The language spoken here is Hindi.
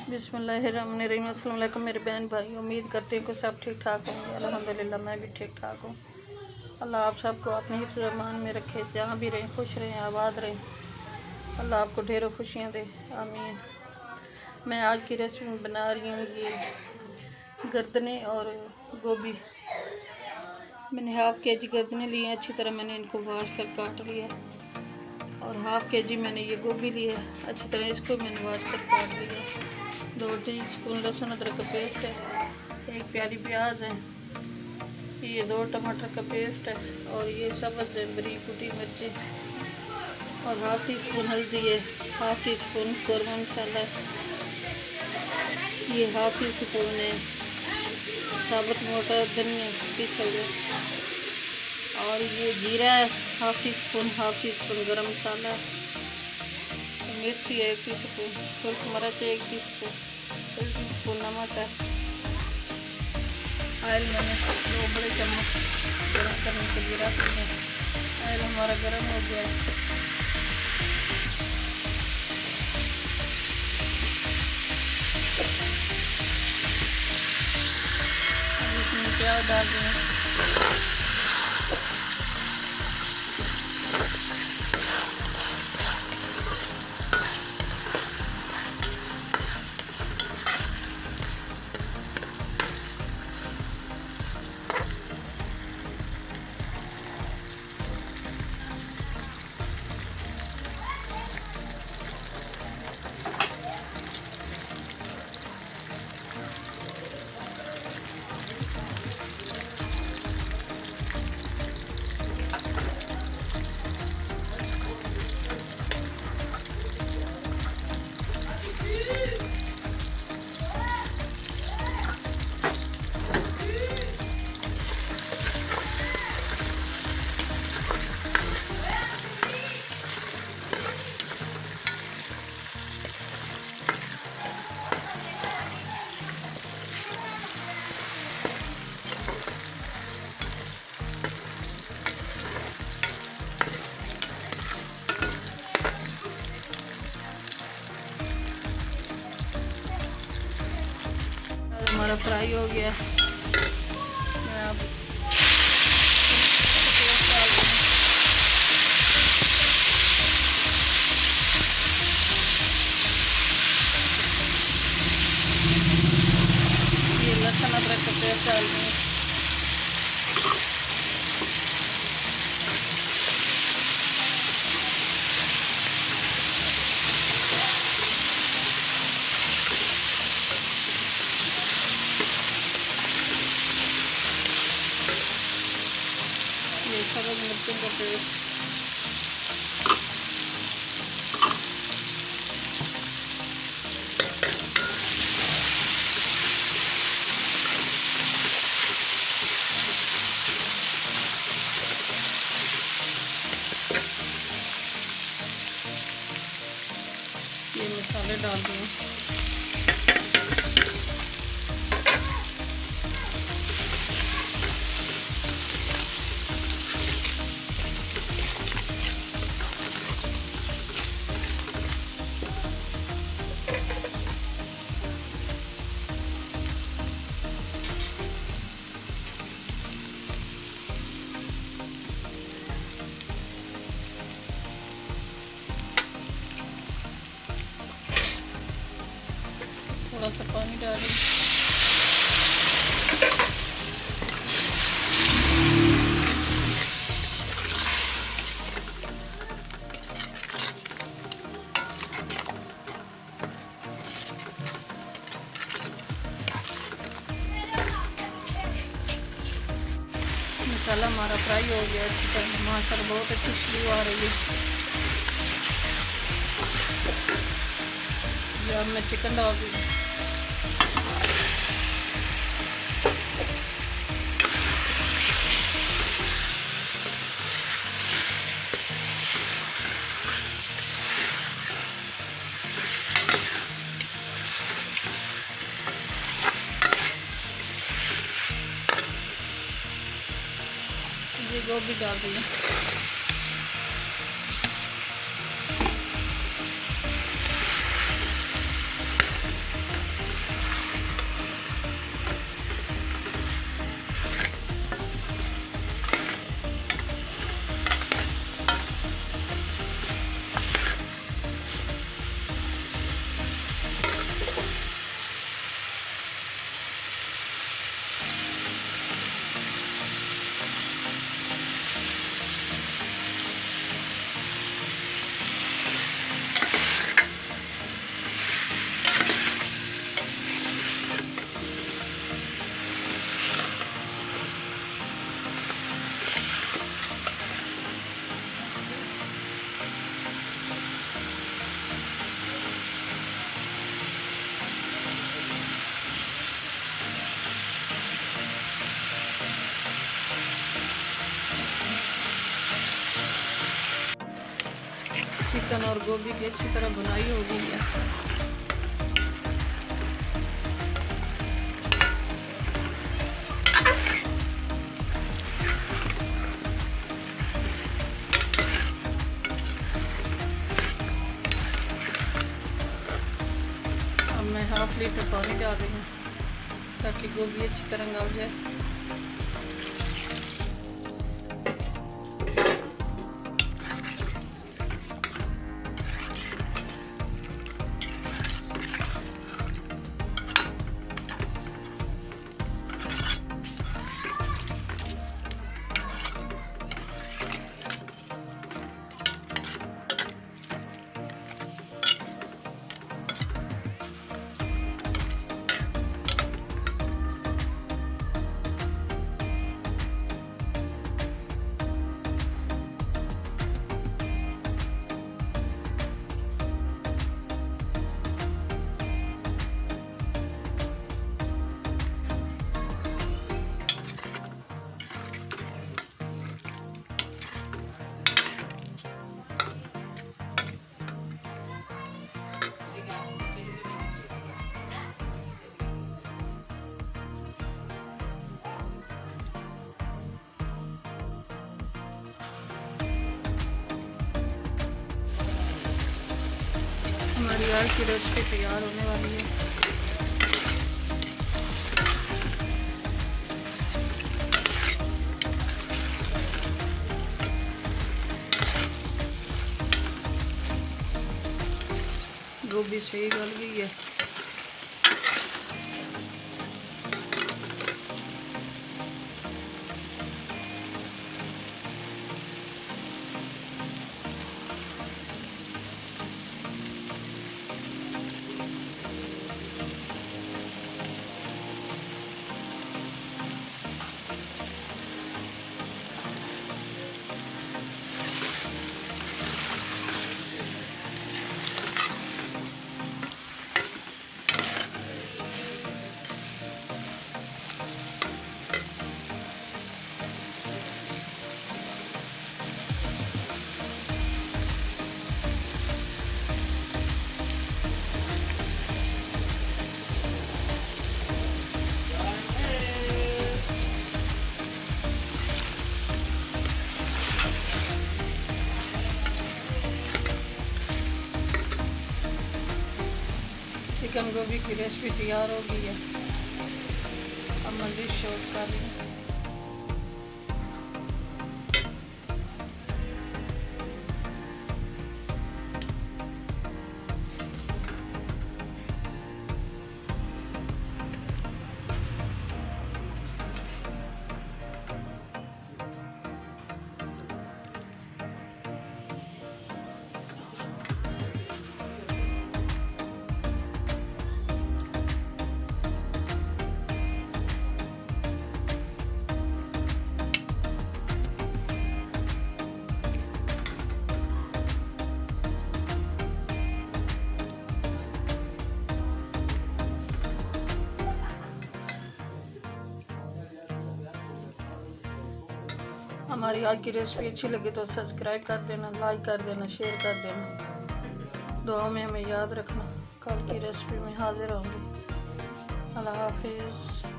बिस्मिल्लाहिर्रहमानिर्रहीम। अस्सलाम वालेकुम मेरे बहन भाई, उम्मीद करती हूँ कि सब ठीक ठाक होंगे। अल्हम्दुलिल्लाह मैं भी ठीक ठाक हूँ। अल्लाह आप सबको अपने हिफ्ज़ रहमान में रखे, जहाँ भी रहें खुश रहें, आबाद रहें। अल्लाह आपको ढेरों खुशियाँ दे, आमीन। मैं आज की रेसिपी बना रही हूँ ये गर्दने और गोभी। मैंने हाफ़ केजी गर्दने लिए, अच्छी तरह मैंने इनको वॉश कर काट लिया, और हाफ़ केजी मैंने ये गोभी ली है, अच्छी तरह इसको मैंने वॉश कर काट लिया। 2 टीस्पून लहसुन अदरक का पेस्ट है, 1 प्याली प्याज है, ये 2 टमाटर का पेस्ट है, और ये सब्ज़ बरीक कुटी मिर्ची, और हाफ़ टी स्पून हल्दी है, हाफ़ टी स्पून कौरमा मसाला है, ये हाफ़ टी स्पून है साबुत मोटा धनिया पीसा हुआ, और ये जीरा है हाफ़ टी स्पून गरम मसाला है, मेथी है 1 टीस्पून, सूरख मिर्च 1 टीस्पून, 1 टीस्पून नमक है। ऑयल मैंने 2 बड़े चम्मच गर्म करने के लिए रख दिए। ऑयल हमारा गर्म हो गया है। अब इसमें प्याज डाल दें। हमारा फ्राई हो गया। मैं अब ये लहसुन अदरक का पेस्ट डाल दूँगी। ये सब्ज़ मिर्चों का पेस्ट, ये मसाले डाल दूँ। थोड़ा सा पानी डालें। मसाला हमारा फ्राई हो गया अच्छी तरह, माशाल्लाह बहुत अच्छी खुशबू आ रही है। ये अब मैं चिकन डाल दूँगी। ये गोभी डाल दिए। चिकन और गोभी की अच्छी तरह बुनाई हो गई है। अब मैं 1/2 लीटर पानी डाल रही हूँ ताकि गोभी अच्छी तरह गल जाए। हमारी आज की रेसिपी तैयार होने वाली है। गोभी सही गल गई है। चिकन गोभी की रेसिपी तैयार हो गई है। अब मैं डिश आउट कर रही हूँ। हमारी आज की रेसिपी अच्छी लगी तो सब्सक्राइब कर देना, लाइक कर देना, शेयर कर देना। दुआ में हमें याद रखना। कल की रेसिपी में हाजिर होंगी। अल्लाह हाफिज़।